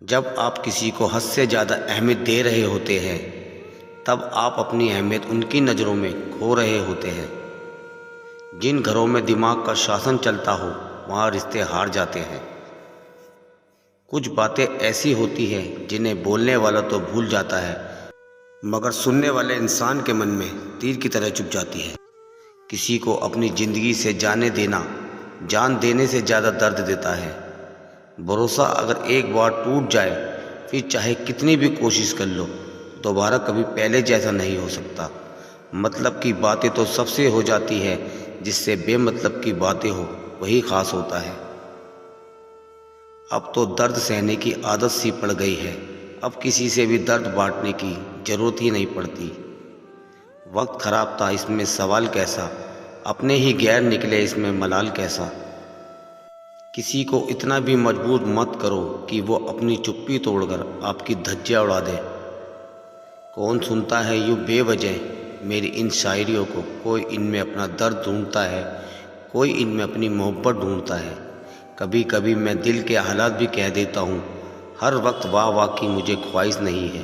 जब आप किसी को हद से ज़्यादा अहमियत दे रहे होते हैं तब आप अपनी अहमियत उनकी नज़रों में खो रहे होते हैं। जिन घरों में दिमाग का शासन चलता हो वहाँ रिश्ते हार जाते हैं। कुछ बातें ऐसी होती हैं जिन्हें बोलने वाला तो भूल जाता है मगर सुनने वाले इंसान के मन में तीर की तरह चुभ जाती है। किसी को अपनी ज़िंदगी से जाने देना जान देने से ज़्यादा दर्द देता है। भरोसा अगर एक बार टूट जाए फिर चाहे कितनी भी कोशिश कर लो दोबारा कभी पहले जैसा नहीं हो सकता। मतलब की बातें तो सबसे हो जाती है, जिससे बेमतलब की बातें हो वही ख़ास होता है। अब तो दर्द सहने की आदत सी पड़ गई है। अब किसी से भी दर्द बांटने की ज़रूरत ही नहीं पड़ती। वक्त ख़राब था इसमें सवाल कैसा, अपने ही गैर निकले इसमें मलाल कैसा। किसी को इतना भी मजबूर मत करो कि वो अपनी चुप्पी तोड़कर आपकी धज्जियाँ उड़ा दे। कौन सुनता है यूँ बेवजह मेरी इन शायरियों को। कोई इनमें अपना दर्द ढूंढता है, कोई इनमें अपनी मोहब्बत ढूंढता है। कभी कभी मैं दिल के हालात भी कह देता हूँ। हर वक्त वाह वाह की मुझे ख्वाहिश नहीं है।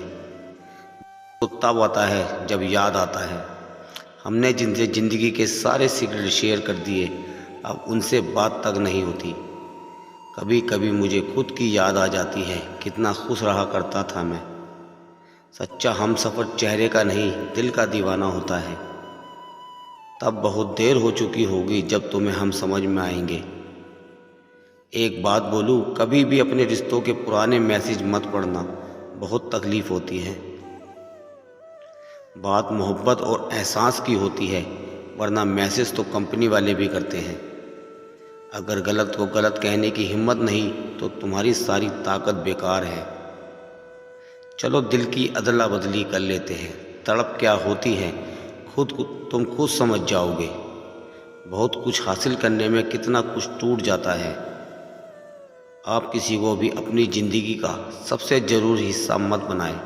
तो तब आता है जब याद आता है हमने जिनसे ज़िंदगी के सारे सीक्रेट शेयर कर दिए, अब उनसे बात तक नहीं होती। कभी कभी मुझे खुद की याद आ जाती है, कितना खुश रहा करता था मैं। सच्चा हमसफ़र चेहरे का नहीं दिल का दीवाना होता है। तब बहुत देर हो चुकी होगी जब तुम्हें हम समझ में आएंगे। एक बात बोलूँ, कभी भी अपने रिश्तों के पुराने मैसेज मत पढ़ना, बहुत तकलीफ़ होती है। बात मोहब्बत और एहसास की होती है, वरना मैसेज तो कंपनी वाले भी करते हैं। अगर गलत को गलत कहने की हिम्मत नहीं तो तुम्हारी सारी ताकत बेकार है। चलो दिल की अदला बदली कर लेते हैं। तड़प क्या होती है तुम खुद समझ जाओगे। बहुत कुछ हासिल करने में कितना कुछ टूट जाता है। आप किसी को भी अपनी ज़िंदगी का सबसे ज़रूरी हिस्सा मत बनाएं,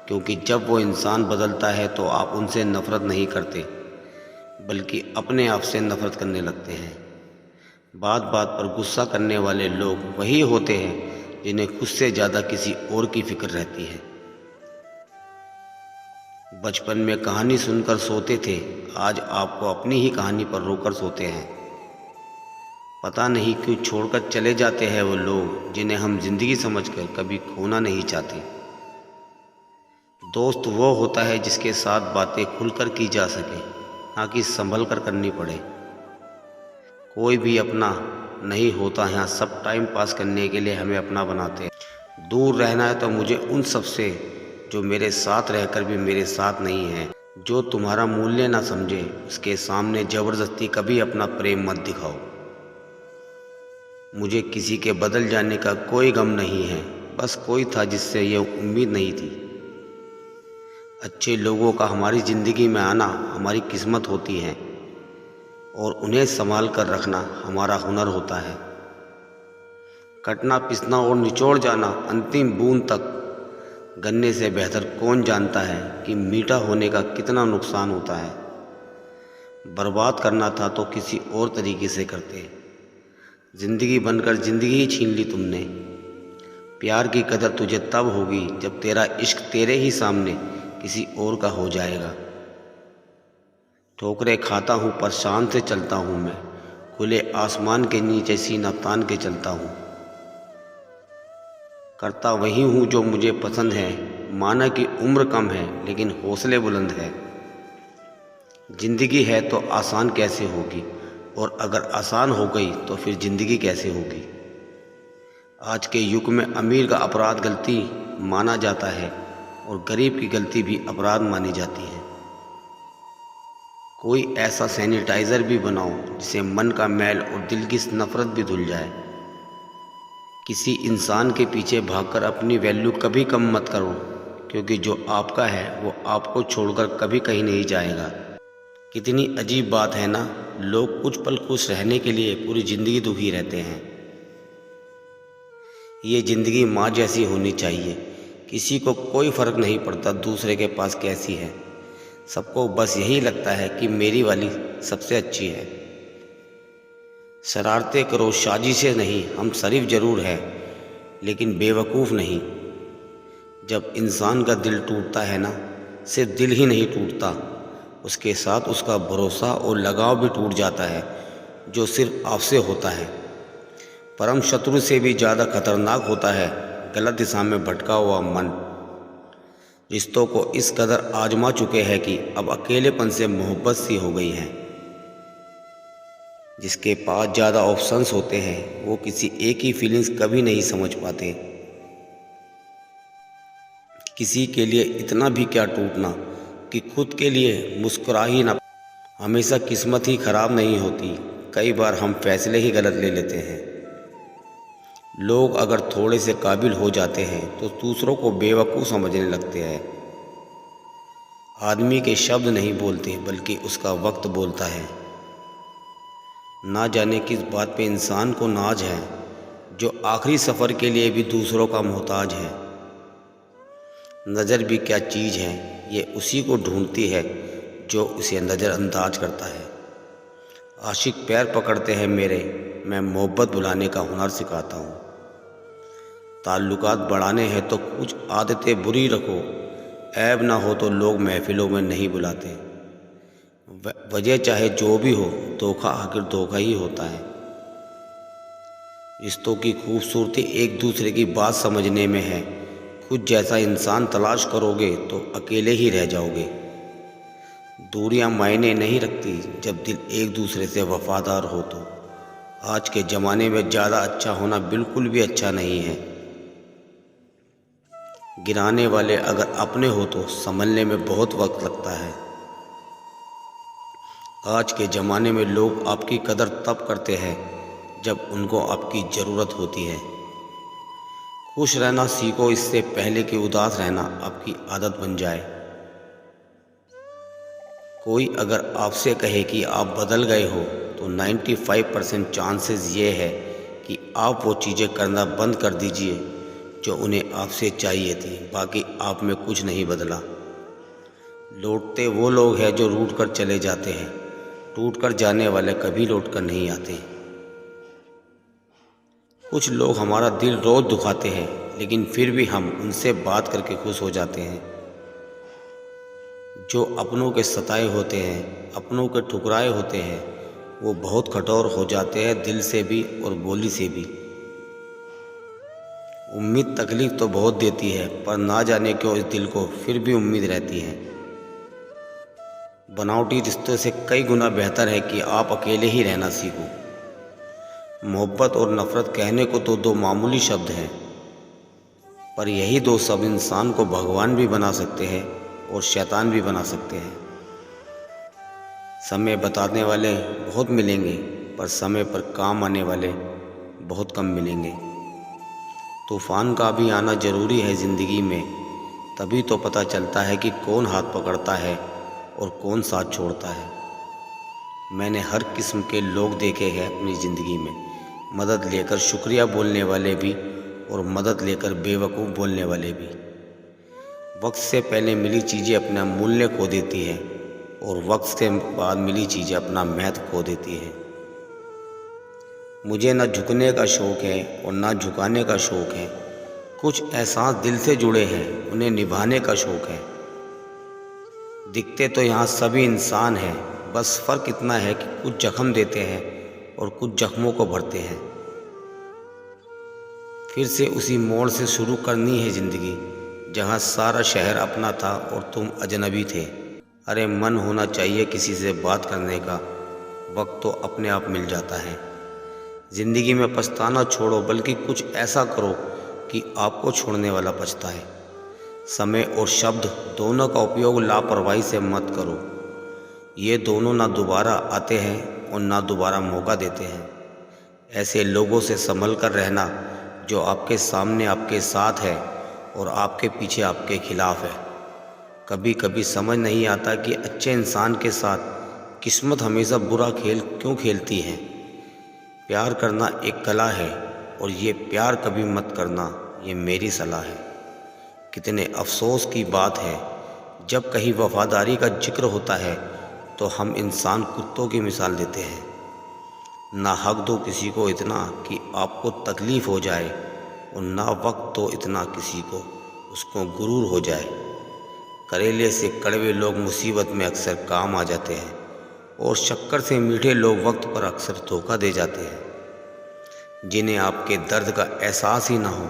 क्योंकि जब वो इंसान बदलता है तो आप उनसे नफ़रत नहीं करते बल्कि अपने आप से नफ़रत करने लगते हैं। बात बात पर गुस्सा करने वाले लोग वही होते हैं जिन्हें खुद से ज़्यादा किसी और की फिक्र रहती है। बचपन में कहानी सुनकर सोते थे, आज आपको अपनी ही कहानी पर रोकर सोते हैं। पता नहीं क्यों छोड़कर चले जाते हैं वो लोग जिन्हें हम जिंदगी समझकर कभी खोना नहीं चाहते। दोस्त वो होता है जिसके साथ बातें खुलकर की जा सके, ना कि संभल कर करनी पड़े। कोई भी अपना नहीं होता यहाँ, सब टाइम पास करने के लिए हमें अपना बनाते हैं। दूर रहना है तो मुझे उन सब से जो मेरे साथ रहकर भी मेरे साथ नहीं है। जो तुम्हारा मूल्य ना समझे उसके सामने ज़बरदस्ती कभी अपना प्रेम मत दिखाओ। मुझे किसी के बदल जाने का कोई गम नहीं है, बस कोई था जिससे ये उम्मीद नहीं थी। अच्छे लोगों का हमारी ज़िंदगी में आना हमारी किस्मत होती है और उन्हें संभाल कर रखना हमारा हुनर होता है। कटना पिसना और निचोड़ जाना अंतिम बूंद तक गन्ने से बेहतर कौन जानता है कि मीठा होने का कितना नुकसान होता है। बर्बाद करना था तो किसी और तरीके से करते। ज़िंदगी बनकर ज़िंदगी ही छीन ली तुमने। प्यार की कदर तुझे तब होगी जब तेरा इश्क तेरे ही सामने किसी और का हो जाएगा। ठोकरें खाता हूँ पर शान से चलता हूँ मैं, खुले आसमान के नीचे सीना तान के चलता हूँ। करता वही हूँ जो मुझे पसंद है, माना कि उम्र कम है लेकिन हौसले बुलंद है। ज़िंदगी है तो आसान कैसे होगी, और अगर आसान हो गई तो फिर ज़िंदगी कैसे होगी। आज के युग में अमीर का अपराध गलती माना जाता है और गरीब की गलती भी अपराध मानी जाती है। कोई ऐसा सैनिटाइज़र भी बनाओ जिससे मन का मैल और दिल की नफ़रत भी धुल जाए। किसी इंसान के पीछे भागकर अपनी वैल्यू कभी कम मत करो, क्योंकि जो आपका है वो आपको छोड़कर कभी कहीं नहीं जाएगा। कितनी अजीब बात है ना, लोग कुछ पल खुश रहने के लिए पूरी ज़िंदगी दुखी रहते हैं। ये ज़िंदगी माँ जैसी होनी चाहिए, किसी को कोई फ़र्क नहीं पड़ता दूसरे के पास कैसी है। सबको बस यही लगता है कि मेरी वाली सबसे अच्छी है। शरारतें करो साजिशें नहीं, हम शरीफ ज़रूर हैं लेकिन बेवकूफ़ नहीं। जब इंसान का दिल टूटता है ना, सिर्फ दिल ही नहीं टूटता, उसके साथ उसका भरोसा और लगाव भी टूट जाता है, जो सिर्फ आपसे होता है। परम शत्रु से भी ज़्यादा खतरनाक होता है गलत दिशा में भटका हुआ मन। रिश्तों को इस कदर आजमा चुके हैं कि अब अकेलेपन से मोहब्बत सी हो गई है। जिसके पास ज़्यादा ऑप्शंस होते हैं वो किसी एक ही फीलिंग्स कभी नहीं समझ पाते। किसी के लिए इतना भी क्या टूटना कि खुद के लिए मुस्कुरा ही ना। हमेशा किस्मत ही खराब नहीं होती, कई बार हम फैसले ही गलत ले लेते हैं। लोग अगर थोड़े से काबिल हो जाते हैं तो दूसरों को बेवकूफ़ समझने लगते हैं। आदमी के शब्द नहीं बोलते बल्कि उसका वक्त बोलता है। ना जाने किस बात पे इंसान को नाज है, जो आखिरी सफ़र के लिए भी दूसरों का मोहताज है। नज़र भी क्या चीज़ है, ये उसी को ढूंढती है जो उसे नज़रअंदाज करता है। आशिक पैर पकड़ते हैं मेरे, मैं मोहब्बत बुलाने का हुनर सिखाता हूँ। ताल्लुकात बढ़ाने हैं तो कुछ आदतें बुरी रखो, ऐब ना हो तो लोग महफिलों में नहीं बुलाते। वजह चाहे जो भी हो, धोखा आखिर धोखा ही होता है। रिश्तों की खूबसूरती एक दूसरे की बात समझने में है। खुद जैसा इंसान तलाश करोगे तो अकेले ही रह जाओगे। दूरियां मायने नहीं रखती जब दिल एक दूसरे से वफादार हो तो। आज के ज़माने में ज़्यादा अच्छा होना बिल्कुल भी अच्छा नहीं है। गिराने वाले अगर अपने हो तो संभलने में बहुत वक्त लगता है। आज के ज़माने में लोग आपकी कदर तब करते हैं जब उनको आपकी ज़रूरत होती है। खुश रहना सीखो इससे पहले कि उदास रहना आपकी आदत बन जाए। कोई अगर आपसे कहे कि आप बदल गए हो तो 95% चांसेस ये है कि आप वो चीज़ें करना बंद कर दीजिए जो उन्हें आपसे चाहिए थी। बाकी आप में कुछ नहीं बदला। लौटते वो लोग हैं जो रूठ कर चले जाते हैं, टूट कर जाने वाले कभी लौट कर नहीं आते। कुछ लोग हमारा दिल रोज दुखाते हैं लेकिन फिर भी हम उनसे बात करके खुश हो जाते हैं। जो अपनों के सताए होते हैं, अपनों के ठुकराए होते हैं, वो बहुत कठोर हो जाते हैं दिल से भी और बोली से भी। उम्मीद तकलीफ तो बहुत देती है पर ना जाने क्यों इस दिल को फिर भी उम्मीद रहती है। बनावटी रिश्तों से कई गुना बेहतर है कि आप अकेले ही रहना सीखो। मोहब्बत और नफ़रत कहने को तो दो मामूली शब्द हैं, पर यही दो शब्द इंसान को भगवान भी बना सकते हैं और शैतान भी बना सकते हैं। समय बताने वाले बहुत मिलेंगे पर समय पर काम आने वाले बहुत कम मिलेंगे। तूफ़ान का भी आना ज़रूरी है ज़िंदगी में, तभी तो पता चलता है कि कौन हाथ पकड़ता है और कौन साथ छोड़ता है। मैंने हर किस्म के लोग देखे हैं अपनी ज़िंदगी में, मदद लेकर शुक्रिया बोलने वाले भी और मदद लेकर बेवकूफ़ बोलने वाले भी। वक्त से पहले मिली चीज़ें अपना मूल्य खो देती हैं और वक्त से बाद मिली चीज़ें अपना महत्व खो देती हैं। मुझे न झुकने का शौक़ है और न झुकाने का शौक़ है। कुछ एहसास दिल से जुड़े हैं, उन्हें निभाने का शौक़ है। दिखते तो यहाँ सभी इंसान हैं, बस फ़र्क इतना है कि कुछ जख्म देते हैं और कुछ जख्मों को भरते हैं। फिर से उसी मोड़ से शुरू करनी है ज़िंदगी, जहाँ सारा शहर अपना था और तुम अजनबी थे। अरे मन होना चाहिए किसी से बात करने का, वक्त तो अपने आप मिल जाता है। ज़िंदगी में पछताना छोड़ो, बल्कि कुछ ऐसा करो कि आपको छोड़ने वाला पछताए। समय और शब्द दोनों का उपयोग लापरवाही से मत करो। ये दोनों ना दोबारा आते हैं और ना दोबारा मौका देते हैं। ऐसे लोगों से संभल कर रहना जो आपके सामने आपके साथ है और आपके पीछे आपके खिलाफ है। कभी कभी समझ नहीं आता कि अच्छे इंसान के साथ किस्मत हमेशा बुरा खेल क्यों खेलती है। प्यार करना एक कला है और ये प्यार कभी मत करना, ये मेरी सलाह है। कितने अफसोस की बात है, जब कहीं वफादारी का जिक्र होता है तो हम इंसान कुत्तों की मिसाल देते हैं। ना हक दो किसी को इतना कि आपको तकलीफ़ हो जाए, और ना वक्त तो इतना किसी को उसको गुरूर हो जाए। करेले से कड़वे लोग मुसीबत में अक्सर काम आ जाते हैं और शक्कर से मीठे लोग वक्त पर अक्सर धोखा दे जाते हैं। जिन्हें आपके दर्द का एहसास ही ना हो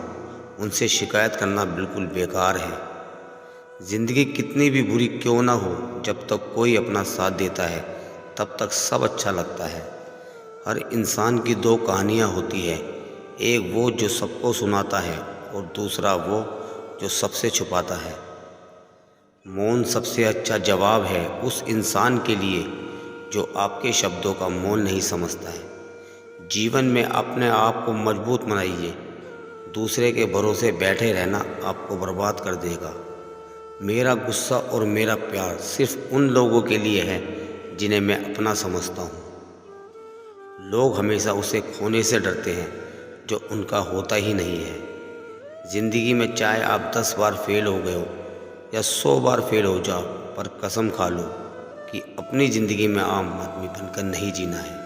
उनसे शिकायत करना बिल्कुल बेकार है। ज़िंदगी कितनी भी बुरी क्यों ना हो, जब तक कोई अपना साथ देता है तब तक सब अच्छा लगता है। हर इंसान की दो कहानियाँ होती है, एक वो जो सबको सुनाता है और दूसरा वो जो सबसे छुपाता है। मौन सबसे अच्छा जवाब है उस इंसान के लिए जो आपके शब्दों का मोल नहीं समझता है। जीवन में अपने आप को मजबूत बनाइए, दूसरे के भरोसे बैठे रहना आपको बर्बाद कर देगा। मेरा गुस्सा और मेरा प्यार सिर्फ उन लोगों के लिए है जिन्हें मैं अपना समझता हूँ। लोग हमेशा उसे खोने से डरते हैं जो उनका होता ही नहीं है। ज़िंदगी में चाहे आप 10 बार फेल हो गए हो या 100 बार फेल हो जाओ, पर कसम खा लो कि अपनी ज़िंदगी में आम आदमी बनकर नहीं जीना है।